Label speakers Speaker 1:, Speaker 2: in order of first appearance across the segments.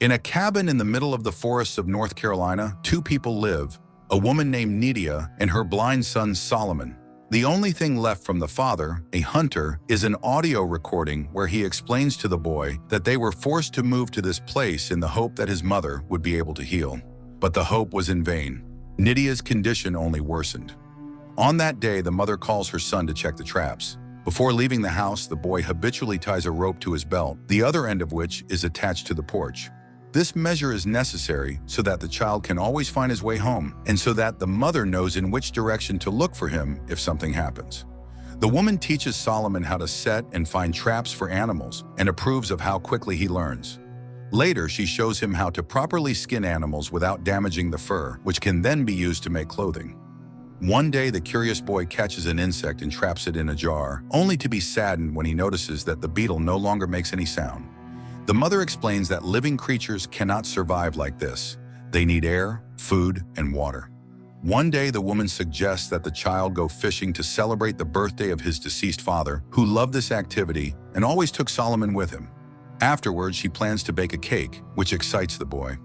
Speaker 1: In a cabin in the middle of the forests of North Carolina, two people live, a woman named Nydia and her blind son Solomon. The only thing left from the father, a hunter, is an audio recording where he explains to the boy that they were forced to move to this place in the hope that his mother would be able to heal. But the hope was in vain. Nydia's condition only worsened. On that day, the mother calls her son to check the traps. Before leaving the house, the boy habitually ties a rope to his belt, the other end of which is attached to the porch. This measure is necessary so that the child can always find his way home, and so that the mother knows in which direction to look for him if something happens. The woman teaches Solomon how to set and find traps for animals and approves of how quickly he learns. Later, she shows him how to properly skin animals without damaging the fur, which can then be used to make clothing. One day, the curious boy catches an insect and traps it in a jar, only to be saddened when he notices that the beetle no longer makes any sound. The mother explains that living creatures cannot survive like this. They need air, food, and water. One day, the woman suggests that the child go fishing to celebrate the birthday of his deceased father, who loved this activity and always took Solomon with him. Afterwards, she plans to bake a cake, which excites the boy.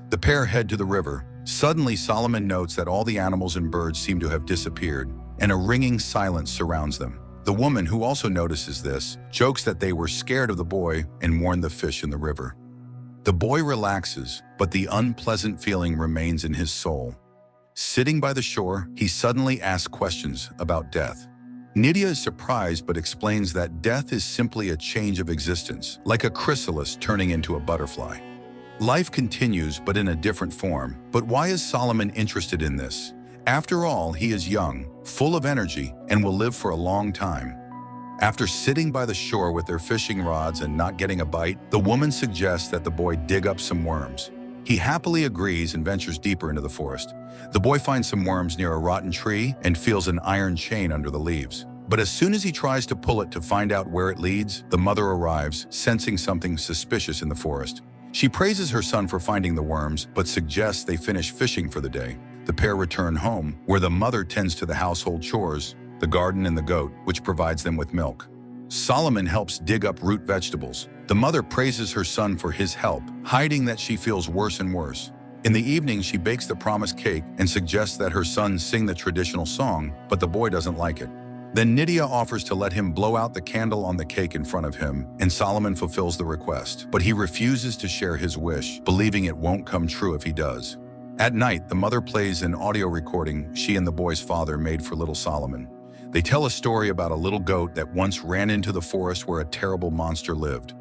Speaker 1: The pair head to the river. Suddenly, Solomon notes that all the animals and birds seem to have disappeared, and a ringing silence surrounds them. The woman, who also notices this, jokes that they were scared of the boy and warned the fish in the river. The boy relaxes, but the unpleasant feeling remains in his soul. Sitting by the shore, he suddenly asks questions about death. Nydia is surprised but explains that death is simply a change of existence, like a chrysalis turning into a butterfly. Life continues, but in a different form. But why is Solomon interested in this? After all, he is young, full of energy, and will live for a long time. After sitting by the shore with their fishing rods and not getting a bite, the woman suggests that the boy dig up some worms. He happily agrees and ventures deeper into the forest. The boy finds some worms near a rotten tree and feels an iron chain under the leaves. But as soon as he tries to pull it to find out where it leads, the mother arrives, sensing something suspicious in the forest. She praises her son for finding the worms, but suggests they finish fishing for the day. The pair return home, where the mother tends to the household chores, the garden and the goat, which provides them with milk. Solomon helps dig up root vegetables. The mother praises her son for his help, hiding that she feels worse and worse. In the evening, she bakes the promised cake and suggests that her son sing the traditional song, but the boy doesn't like it. Then Nydia offers to let him blow out the candle on the cake in front of him, and Solomon fulfills the request. But he refuses to share his wish, believing it won't come true if he does. At night, the mother plays an audio recording she and the boy's father made for little Solomon. They tell a story about a little goat that once ran into the forest where a terrible monster lived.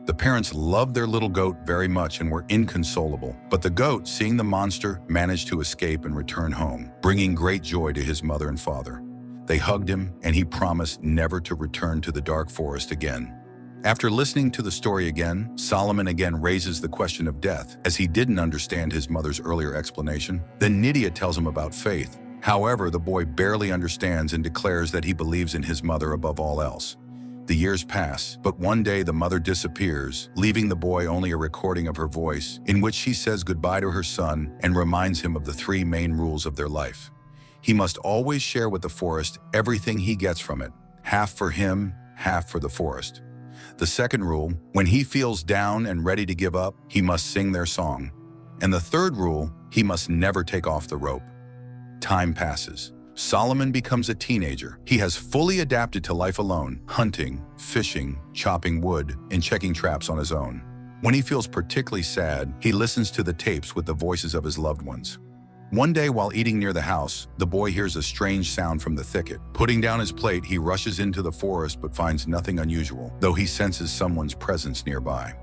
Speaker 1: The parents loved their little goat very much and were inconsolable, but the goat, seeing the monster, managed to escape and return home, bringing great joy to his mother and father. They hugged him, and he promised never to return to the dark forest again. After listening to the story again, Solomon again raises the question of death, as he didn't understand his mother's earlier explanation. Then Nydia tells him about faith. However, the boy barely understands and declares that he believes in his mother above all else. The years pass, but one day the mother disappears, leaving the boy only a recording of her voice, in which she says goodbye to her son and reminds him of the three main rules of their life. He must always share with the forest everything he gets from it, half for him, half for the forest. The second rule, when he feels down and ready to give up, he must sing their song. And the third rule, he must never take off the rope. Time passes. Solomon becomes a teenager. He has fully adapted to life alone, hunting, fishing, chopping wood, and checking traps on his own. When he feels particularly sad, he listens to the tapes with the voices of his loved ones. One day, while eating near the house, the boy hears a strange sound from the thicket. Putting down his plate, he rushes into the forest but finds nothing unusual, though he senses someone's presence nearby.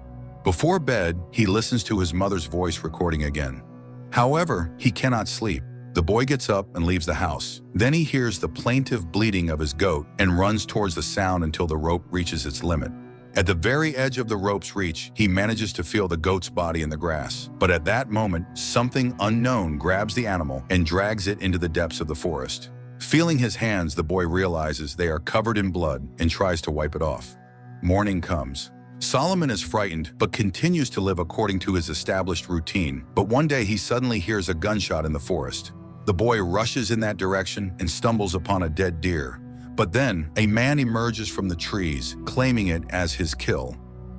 Speaker 1: Before bed, he listens to his mother's voice recording again. However, he cannot sleep. The boy gets up and leaves the house. Then he hears the plaintive bleating of his goat and runs towards the sound until the rope reaches its limit. At the very edge of the rope's reach, he manages to feel the goat's body in the grass. But at that moment, something unknown grabs the animal and drags it into the depths of the forest. Feeling his hands, the boy realizes they are covered in blood and tries to wipe it off. Morning comes. Solomon is frightened, but continues to live according to his established routine. But one day, he suddenly hears a gunshot in the forest. The boy rushes in that direction and stumbles upon a dead deer. But then, a man emerges from the trees, claiming it as his kill.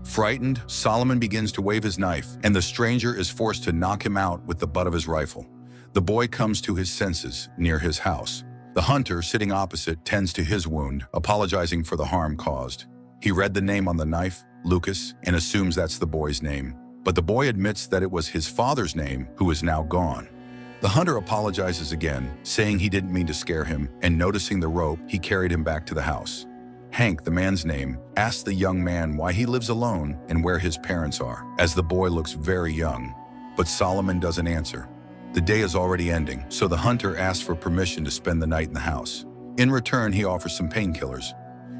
Speaker 1: Frightened, Solomon begins to wave his knife, and the stranger is forced to knock him out with the butt of his rifle. The boy comes to his senses near his house. The hunter, sitting opposite, tends to his wound, apologizing for the harm caused. He read the name on the knife, Lucas, and assumes that's the boy's name. But the boy admits that it was his father's name, who is now gone. The hunter apologizes again, saying he didn't mean to scare him, and noticing the rope, he carried him back to the house. Hank, the man's name, asks the young man why he lives alone and where his parents are, as the boy looks very young. But Solomon doesn't answer. The day is already ending, so the hunter asks for permission to spend the night in the house. In return, he offers some painkillers.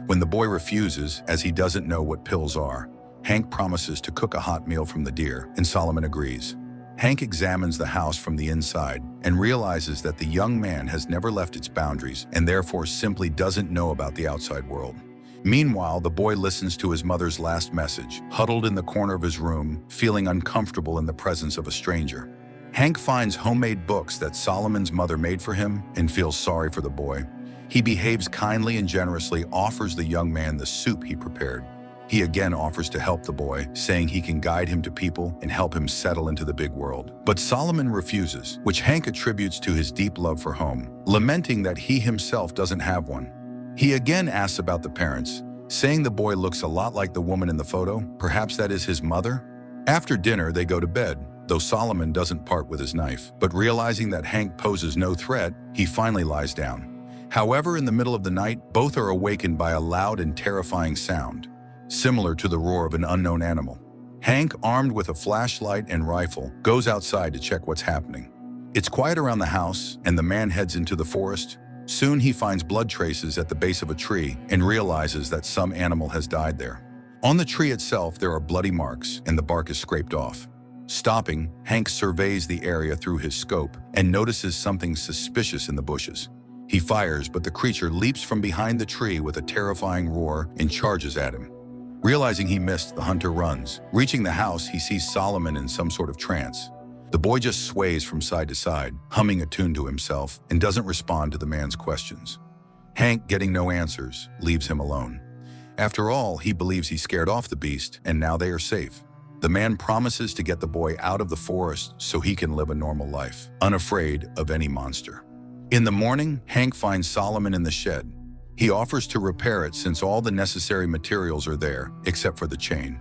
Speaker 1: When the boy refuses, as he doesn't know what pills are, Hank promises to cook a hot meal from the deer, and Solomon agrees. Hank examines the house from the inside and realizes that the young man has never left its boundaries and therefore simply doesn't know about the outside world. Meanwhile, the boy listens to his mother's last message, huddled in the corner of his room, feeling uncomfortable in the presence of a stranger. Hank finds homemade books that Solomon's mother made for him and feels sorry for the boy. He behaves kindly and generously offers the young man the soup he prepared. He again offers to help the boy, saying he can guide him to people and help him settle into the big world. But Solomon refuses, which Hank attributes to his deep love for home, lamenting that he himself doesn't have one. He again asks about the parents, saying the boy looks a lot like the woman in the photo. Perhaps that is his mother? After dinner, they go to bed, though Solomon doesn't part with his knife. But realizing that Hank poses no threat, he finally lies down. However, in the middle of the night, both are awakened by a loud and terrifying sound, similar to the roar of an unknown animal. Hank, armed with a flashlight and rifle, goes outside to check what's happening. It's quiet around the house, and the man heads into the forest. Soon he finds blood traces at the base of a tree and realizes that some animal has died there. On the tree itself, there are bloody marks, and the bark is scraped off. Stopping, Hank surveys the area through his scope and notices something suspicious in the bushes. He fires, but the creature leaps from behind the tree with a terrifying roar and charges at him. Realizing he missed, the hunter runs. Reaching the house, he sees Solomon in some sort of trance. The boy just sways from side to side, humming a tune to himself, and doesn't respond to the man's questions. Hank, getting no answers, leaves him alone. After all, he believes he scared off the beast, and now they are safe. The man promises to get the boy out of the forest so he can live a normal life, unafraid of any monster. In the morning, Hank finds Solomon in the shed. He offers to repair it since all the necessary materials are there, except for the chain.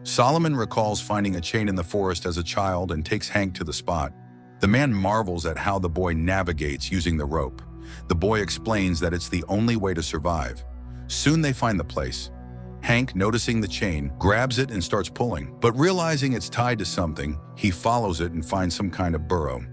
Speaker 1: Solomon recalls finding a chain in the forest as a child and takes Hank to the spot. The man marvels at how the boy navigates using the rope. The boy explains that it's the only way to survive. Soon they find the place. Hank, noticing the chain, grabs it and starts pulling, but realizing it's tied to something, he follows it and finds some kind of burrow.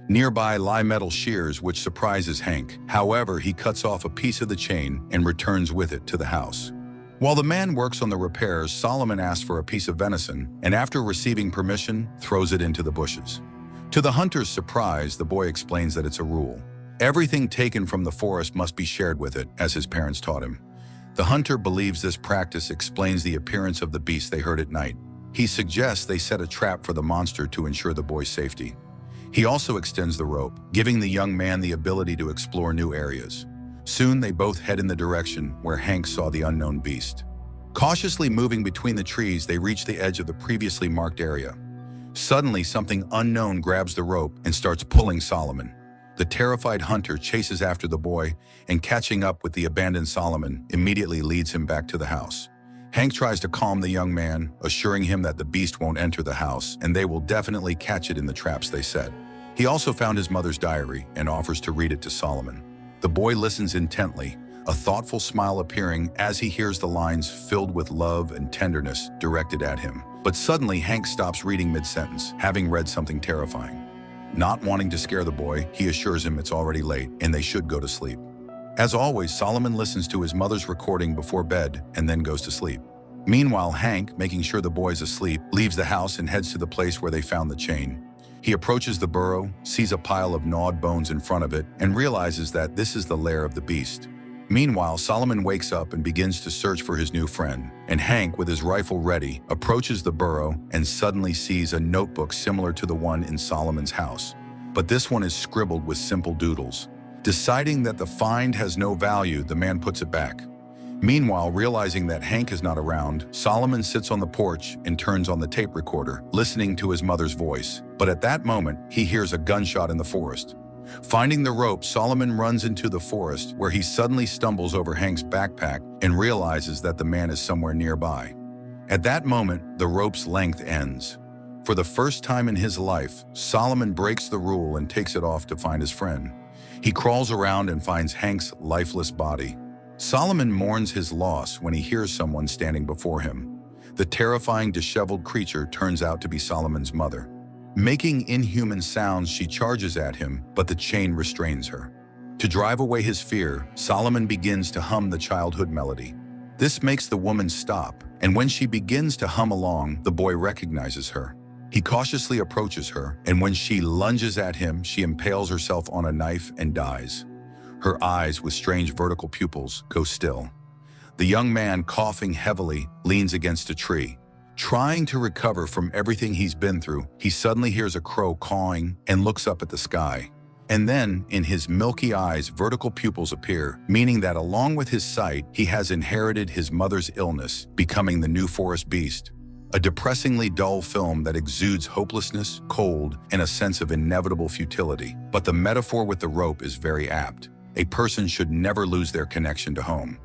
Speaker 1: Nearby lie metal shears, which surprises Hank. However, he cuts off a piece of the chain and returns with it to the house. While the man works on the repairs, Solomon asks for a piece of venison, and after receiving permission, throws it into the bushes. To the hunter's surprise, the boy explains that it's a rule. Everything taken from the forest must be shared with it, as his parents taught him. The hunter believes this practice explains the appearance of the beast they heard at night. He suggests they set a trap for the monster to ensure the boy's safety. He also extends the rope, giving the young man the ability to explore new areas. Soon they both head in the direction where Hank saw the unknown beast. Cautiously moving between the trees, they reach the edge of the previously marked area. Suddenly, something unknown grabs the rope and starts pulling Solomon. The terrified hunter chases after the boy and, catching up with the abandoned Solomon, immediately leads him back to the house. Hank tries to calm the young man, assuring him that the beast won't enter the house and they will definitely catch it in the traps they set. He also found his mother's diary and offers to read it to Solomon. The boy listens intently, a thoughtful smile appearing as he hears the lines filled with love and tenderness directed at him. But suddenly, Hank stops reading mid-sentence, having read something terrifying. Not wanting to scare the boy, he assures him it's already late and they should go to sleep. As always, Solomon listens to his mother's recording before bed and then goes to sleep. Meanwhile, Hank, making sure the boy's asleep, leaves the house and heads to the place where they found the chain. He approaches the burrow, sees a pile of gnawed bones in front of it, and realizes that this is the lair of the beast. Meanwhile, Solomon wakes up and begins to search for his new friend, and Hank, with his rifle ready, approaches the burrow and suddenly sees a notebook similar to the one in Solomon's house. But this one is scribbled with simple doodles. Deciding that the find has no value, the man puts it back. Meanwhile, realizing that Hank is not around, Solomon sits on the porch and turns on the tape recorder, listening to his mother's voice. But at that moment, he hears a gunshot in the forest. Finding the rope, Solomon runs into the forest, where he suddenly stumbles over Hank's backpack and realizes that the man is somewhere nearby. At that moment, the rope's length ends. For the first time in his life, Solomon breaks the rule and takes it off to find his friend. He crawls around and finds Hank's lifeless body. Solomon mourns his loss when he hears someone standing before him. The terrifying, disheveled creature turns out to be Solomon's mother. Making inhuman sounds, she charges at him, but the chain restrains her. To drive away his fear, Solomon begins to hum the childhood melody. This makes the woman stop, and when she begins to hum along, the boy recognizes her. He cautiously approaches her, and when she lunges at him, she impales herself on a knife and dies. Her eyes, with strange vertical pupils, go still. The young man, coughing heavily, leans against a tree. Trying to recover from everything he's been through, he suddenly hears a crow cawing and looks up at the sky. And then, in his milky eyes, vertical pupils appear, meaning that along with his sight, he has inherited his mother's illness, becoming the new forest beast. A depressingly dull film that exudes hopelessness, cold, and a sense of inevitable futility. But the metaphor with the rope is very apt. A person should never lose their connection to home.